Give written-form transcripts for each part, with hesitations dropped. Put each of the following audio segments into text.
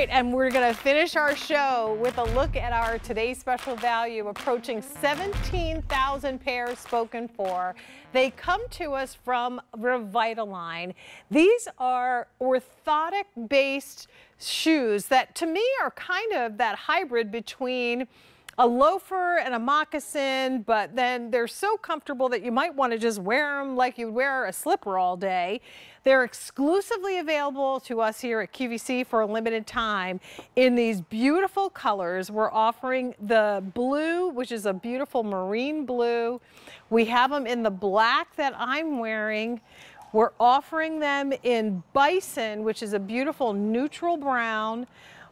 right, and we're going to finish our show with a look at our today's special value, approaching 17,000 pairs spoken for. They come to us from Revitalign. These are orthotic-based shoes that, to me, are kind of that hybrid between a loafer and a moccasin, but then they're so comfortable that you might want to just wear them like you'd wear a slipper all day. They're exclusively available to us here at QVC for a limited time in these beautiful colors. We're offering the blue, which is a beautiful marine blue. We have them in the black that I'm wearing. We're offering them in bison, which is a beautiful neutral brown.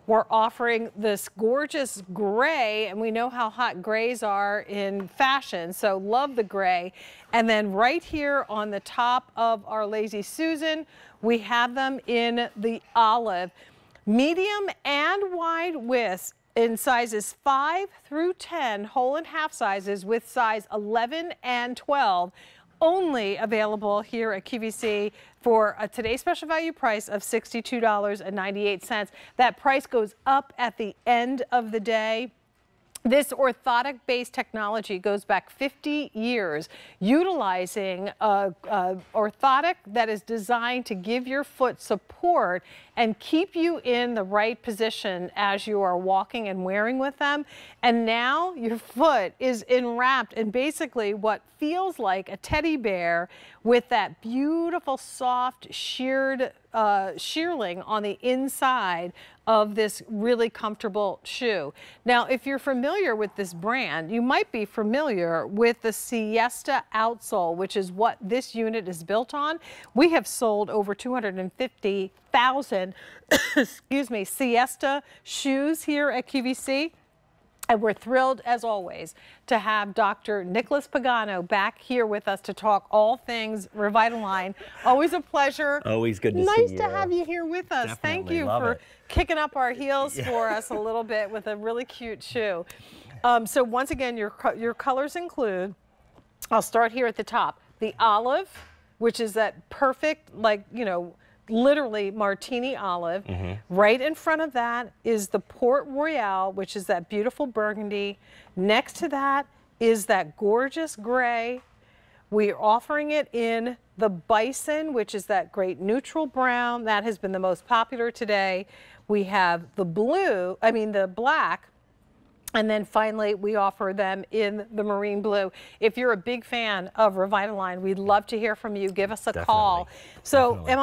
We're offering this gorgeous gray, and we know how hot grays are in fashion, so love the gray. And then right here on the top of our Lazy Susan, we have them in the olive. Medium and wide widths in sizes 5 through 10, whole and half sizes with size 11 and 12. Only available here at QVC for a today's special value price of $62.98. That price goes up at the end of the day. This orthotic-based technology goes back 50 years, utilizing orthotic that is designed to give your foot support and keep you in the right position as you are walking and wearing with them. And now your foot is enwrapped in basically what feels like a teddy bear with that beautiful, soft, shearling on the inside of this really comfortable shoe. Now, if you're familiar with this brand, you might be familiar with the Siesta outsole, which is what this unit is built on. We have sold over 250,000 excuse me, Siesta shoes here at QVC. And we're thrilled, as always, to have Dr. Nicholas Pagano back here with us to talk all things Revitalign. Always a pleasure. Always good to see you. Nice to have you here with us. Definitely. Thank you for kicking up our heels for us a little bit with a really cute shoe. So once again, your colors include, I'll start here at the top, the olive, which is that perfect, like, you know, literally martini olive. Right in front of that is the Port Royal, which is that beautiful burgundy. Next to that is that gorgeous gray. We're offering it in the bison, which is that great neutral brown. That has been the most popular today. We have the blue, the black. And then finally, we offer them in the marine blue. If you're a big fan of Revitalign, we'd love to hear from you. Give us a call. So am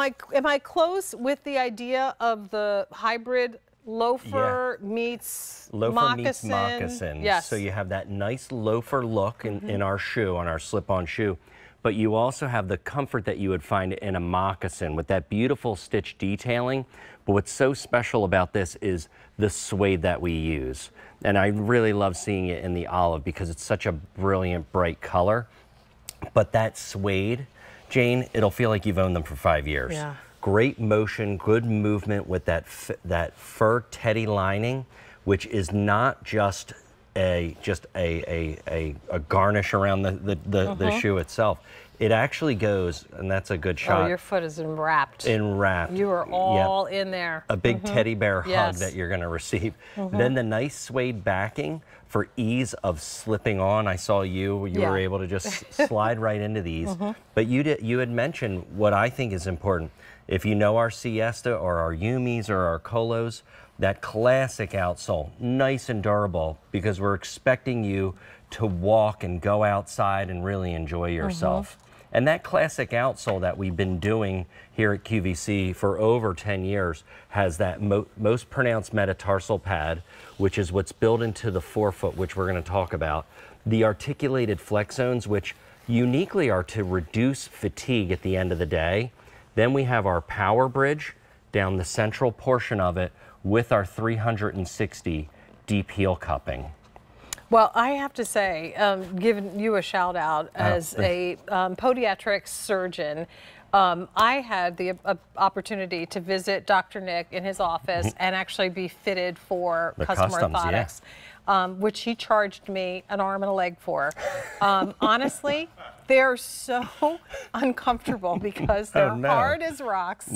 I close with the idea of the hybrid loafer meets moccasin? Yes. So you have that nice loafer look in our shoe, on our slip-on shoe. But you also have the comfort that you would find in a moccasin with that beautiful stitch detailing. But what's so special about this is the suede that we use. And I really love seeing it in the olive because it's such a brilliant, bright color. But that suede, Jane, it'll feel like you've owned them for 5 years. Yeah. Great motion, good movement with that fur teddy lining, which is not just a garnish around the shoe itself. It actually goes, and that's a good shot. Oh, your foot is enwrapped. Enwrapped. You are all in there. A big teddy bear hug that you're going to receive. Then the nice suede backing for ease of slipping on. I saw you were able to just slide right into these. But you had mentioned what I think is important. If you know our Siesta or our Yumis or our Colos, that classic outsole, nice and durable, because we're expecting you to walk and go outside and really enjoy yourself. And that classic outsole that we've been doing here at QVC for over 10 years has that most pronounced metatarsal pad, which is what's built into the forefoot, which we're going to talk about. The articulated flex zones, which uniquely are to reduce fatigue at the end of the day. Then we have our power bridge down the central portion of it with our 360 deep heel cupping. Well, I have to say, giving you a shout out as a podiatric surgeon, I had the opportunity to visit Dr. Nick in his office and actually be fitted for custom orthotics, which he charged me an arm and a leg for. Honestly, they're so uncomfortable because they're hard as rocks.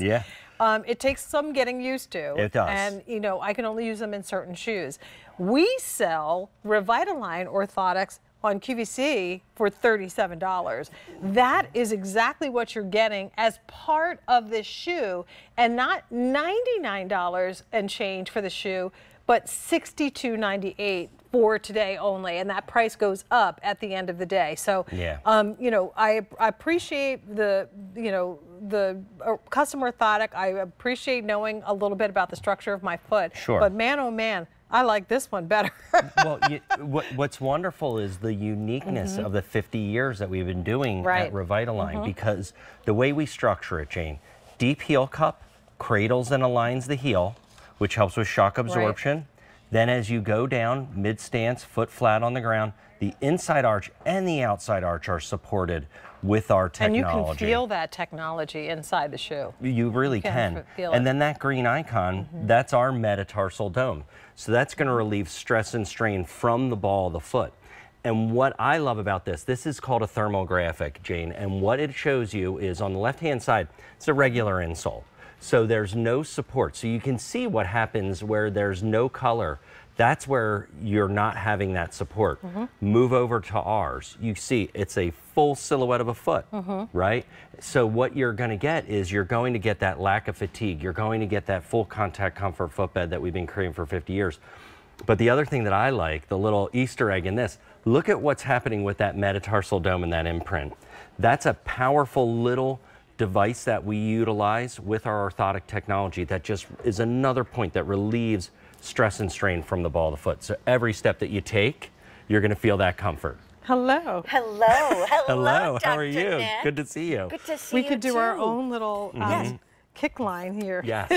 It takes some getting used to. It does. And, you know, I can only use them in certain shoes. We sell Revitalign Orthotics on QVC for $37. That is exactly what you're getting as part of this shoe, and not $99 and change for the shoe, but $62.98 for today only, and that price goes up at the end of the day. So, you know, I appreciate the, you know, the custom orthotic. I appreciate knowing a little bit about the structure of my foot. Sure. But man, oh man, I like this one better. Well, what's wonderful is the uniqueness of the 50 years that we've been doing at Revitalign, because the way we structure it, Jane, deep heel cup, cradles and aligns the heel, which helps with shock absorption. Then as you go down, mid-stance, foot flat on the ground, the inside arch and the outside arch are supported with our technology. And you can feel that technology inside the shoe. You really can. Feel and it. then that green icon, that's our metatarsal dome. So that's going to relieve stress and strain from the ball of the foot. And what I love about this is called a thermographic, Jane. And what it shows you is on the left-hand side, it's a regular insole. So there's no support. So you can see what happens where there's no color. That's where you're not having that support. Move over to ours. You see it's a full silhouette of a foot, right? So what you're going to get is you're going to get that lack of fatigue. You're going to get that full contact comfort footbed that we've been creating for 50 years. But the other thing that I like, the little Easter egg in this, look at what's happening with that metatarsal dome and that imprint. That's a powerful little device that we utilize with our orthotic technology that just is another point that relieves stress and strain from the ball of the foot. So every step that you take, you're going to feel that comfort. Hello. Hello. Hello. Hello. How are Dr. you? Nick. Good to see you. Good to see you. We could do too. our own little kick line here. Yes.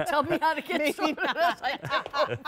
Tell me how to get started.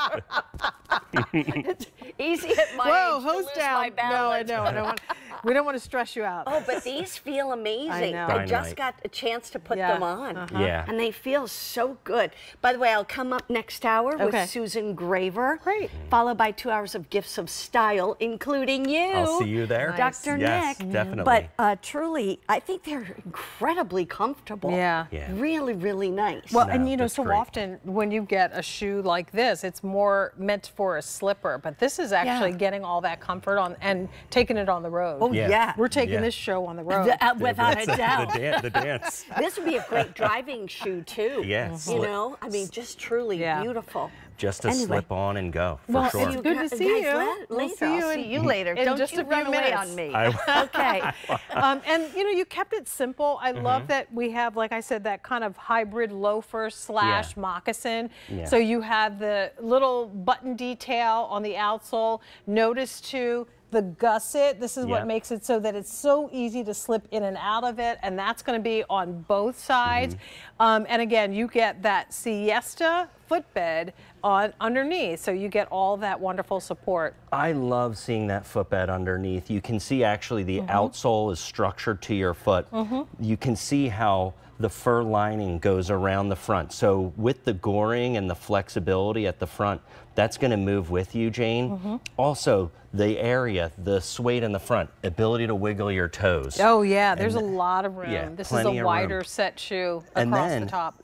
It's easy at my Whoa, age to hose lose down. my balance. No, I don't. We don't want to stress you out. Oh, but these feel amazing. know. I just Dynamite. got a chance to put Yeah. them on. Yeah. And they feel so good. By the way, I'll come up next hour Okay. with Susan Graver. Great. Followed by 2 hours of gifts of style, including you. I'll see you there. Dr. Yes, Nick. definitely. But truly, I think they're incredibly comfortable. Yeah. Really, really nice. Well, No, and you know, that's so great. often when you get a shoe like this, it's more meant for a slipper, but this is actually getting all that comfort on and taking it on the road. Oh, Yeah. yeah. We're taking this show on the road. Without a doubt. The dance. This would be a great driving shoe, too. Yes. You know, I mean, just truly beautiful. Just to Anyway. slip on and go, for Well, sure. it's good to see you. We'll We'll see you I'll in- see you later. in Don't just you a few run away minutes. on me. I- Okay. And you know, you kept it simple. I love that we have, like I said, that kind of hybrid loafer slash moccasin. Yeah. So you have the little button detail on the outsole. Notice too, the gusset. This is what Yep. makes it so that it's so easy to slip in and out of it, and that's going to be on both sides. And again, you get that Siesta footbed on underneath, so you get all that wonderful support. I love seeing that footbed underneath. You can see actually the outsole is structured to your foot. You can see how the fur lining goes around the front. So with the goring and the flexibility at the front, that's going to move with you, Jane. Also, the area, the suede in the front, ability to wiggle your toes. Oh yeah, there's a lot of room. yeah, This is plenty a of wider room. set shoe And across then the top.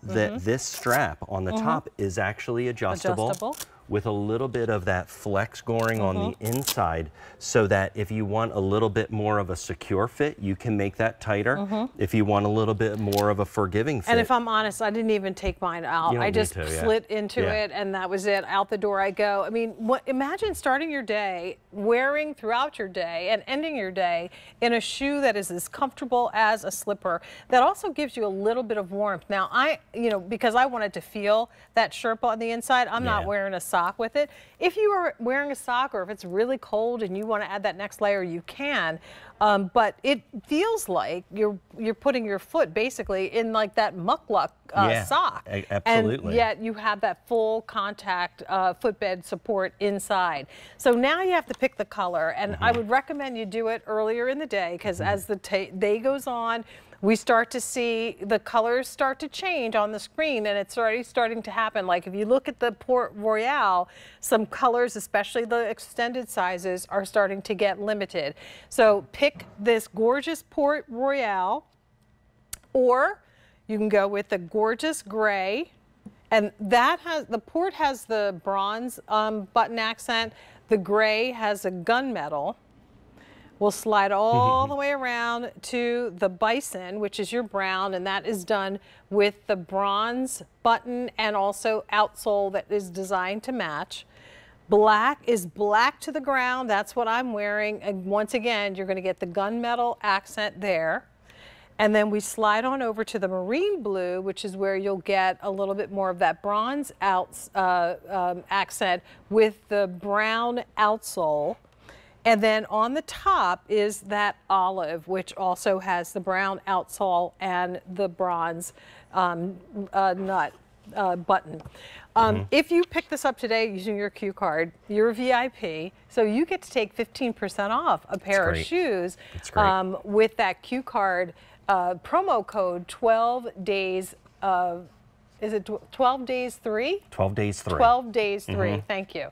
this strap on the top is actually adjustable, with a little bit of that flex goring on the inside, so that if you want a little bit more of a secure fit, you can make that tighter. If you want a little bit more of a forgiving fit. And if I'm honest, I didn't even take mine out. You don't I need just to, yeah. slid into Yeah. it, and that was it. Out the door I go. I mean, imagine starting your day, wearing throughout your day, and ending your day in a shoe that is as comfortable as a slipper. That also gives you a little bit of warmth. Now, you know, because I wanted to feel that Sherpa on the inside, I'm not Yeah. wearing a sock with it. If you are wearing a sock, or if it's really cold and you want to add that next layer, you can. But it feels like you're putting your foot basically in like that muckluck Yeah, sock. absolutely. And yet you have that full contact footbed support inside. So now you have to pick the color, and I would recommend you do it earlier in the day, because as the day goes on, we start to see the colors start to change on the screen, and it's already starting to happen. Like if you look at the Port Royale, some colors, especially the extended sizes, are starting to get limited. So pick this gorgeous Port Royale, or You can go with the gorgeous gray, and that has, the port has the bronze button accent. The gray has a gunmetal. We'll slide all the way around to the bison, which is your brown, and that is done with the bronze button and also outsole that is designed to match. Black is black to the ground. That's what I'm wearing. And once again, you're going to get the gunmetal accent there. And then we slide on over to the marine blue, which is where you'll get a little bit more of that bronze accent with the brown outsole. And then on the top is that olive, which also has the brown outsole and the bronze button. If you pick this up today using your Q card, you're a VIP, so you get to take 15% off a pair of shoes with that Q card promo code 12 days. Is it 12 days 3? 12 days 3. 12 days 3, thank you.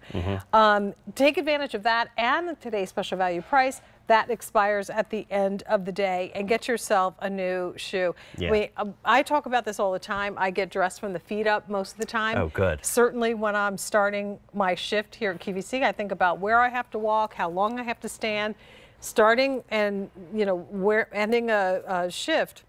Take advantage of that and today's special value price. That expires at the end of the day, and get yourself a new shoe. Yeah. I talk about this all the time. I get dressed from the feet up most of the time. Oh, good. Certainly when I'm starting my shift here at QVC, I think about where I have to walk, how long I have to stand. Starting and, you know, ending a shift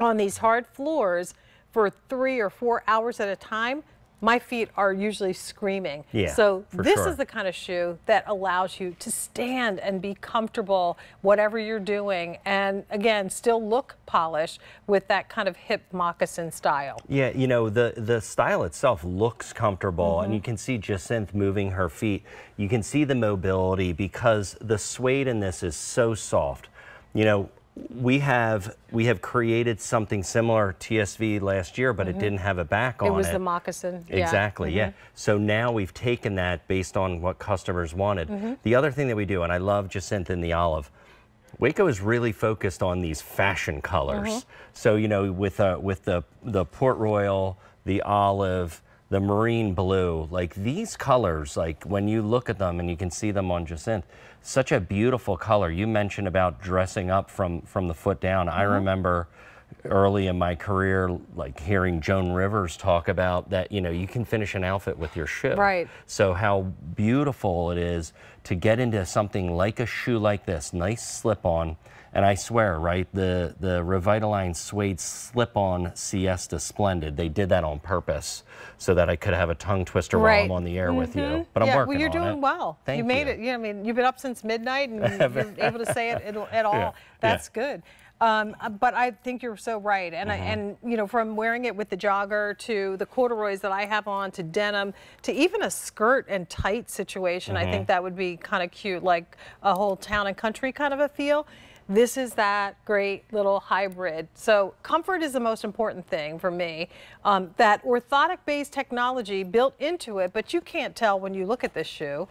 on these hard floors for 3 or 4 hours at a time, my feet are usually screaming. Yeah, so this is the kind of shoe that allows you to stand and be comfortable whatever you're doing, and again, still look polished with that kind of hip moccasin style. Yeah, you know, the style itself looks comfortable, and you can see Jacinth moving her feet. You can see the mobility because the suede in this is so soft. You know, we have created something similar TSV last year, but it didn't have a back on it. It was the moccasin. Exactly, yeah. So now we've taken that based on what customers wanted. The other thing that we do, and I love Jacinth in the olive, Waco is really focused on these fashion colors. So, you know, with the Port Royal, the olive, the marine blue, like these colors, like when you look at them and you can see them on Jacinth, such a beautiful color. You mentioned about dressing up from the foot down. I remember early in my career, like hearing Joan Rivers talk about that, you know, you can finish an outfit with your shoe. Right. So how beautiful it is to get into something like a shoe like this, nice slip-on. And I swear, right, the Revitalign Suede Slip-On Siesta Splendid, they did that on purpose so that I could have a tongue twister while I'm on the air with you. But I'm working on it. Well, you're doing well. Thank you. You made it. Yeah, I mean, you've been up since midnight and you're able to say it at all. That's good. But I think you're so right. And, and you know, from wearing it with the jogger to the corduroys that I have on to denim to even a skirt and tight situation, I think that would be kind of cute, like a whole town and country kind of a feel. This is that great little hybrid. So comfort is the most important thing for me. That orthotic-based technology built into it, but you can't tell when you look at this shoe.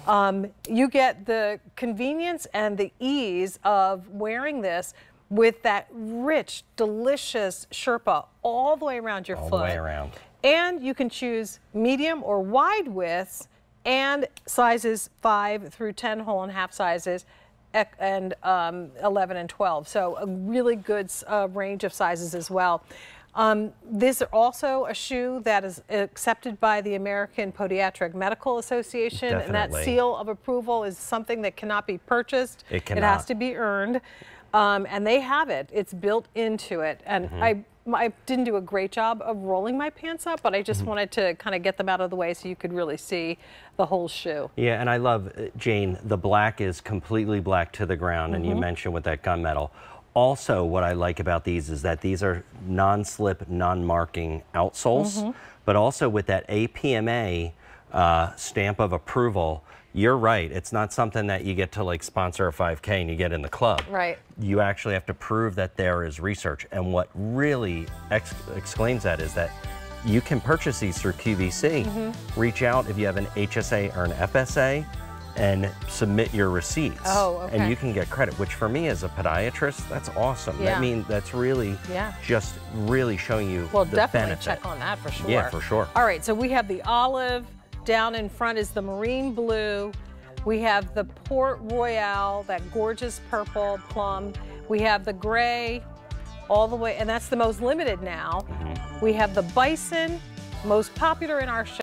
You get the convenience and the ease of wearing this with that rich, delicious Sherpa all the way around your foot. All the way around. And you can choose medium or wide widths and sizes 5 through 10 whole and half sizes, and 11 and 12. So a really good range of sizes as well. This is also a shoe that is accepted by the American Podiatric Medical Association. Definitely. And that seal of approval is something that cannot be purchased. It cannot. It has to be earned. And they have it. It's built into it. And I didn't do a great job of rolling my pants up, but I just wanted to kind of get them out of the way so you could really see the whole shoe. Yeah, and I love, Jane, the black is completely black to the ground, and you mentioned with that gunmetal. Also, what I like about these is that these are non-slip, non-marking outsoles, but also with that APMA stamp of approval. You're right. It's not something that you get to like sponsor a 5K and you get in the club. Right. You actually have to prove that there is research. And what really exclaims that is that you can purchase these through QVC. Reach out if you have an HSA or an FSA and submit your receipts. Oh, okay. And you can get credit, which for me as a podiatrist, that's awesome. Yeah. I mean, that's really just really showing you the definitely benefit. check on that for sure. Yeah, for sure. All right, so we have the olive. Down in front is the marine blue. We have the Port Royal, that gorgeous purple plum. We have the gray, all the way, and that's the most limited now. We have the bison, most popular in our show.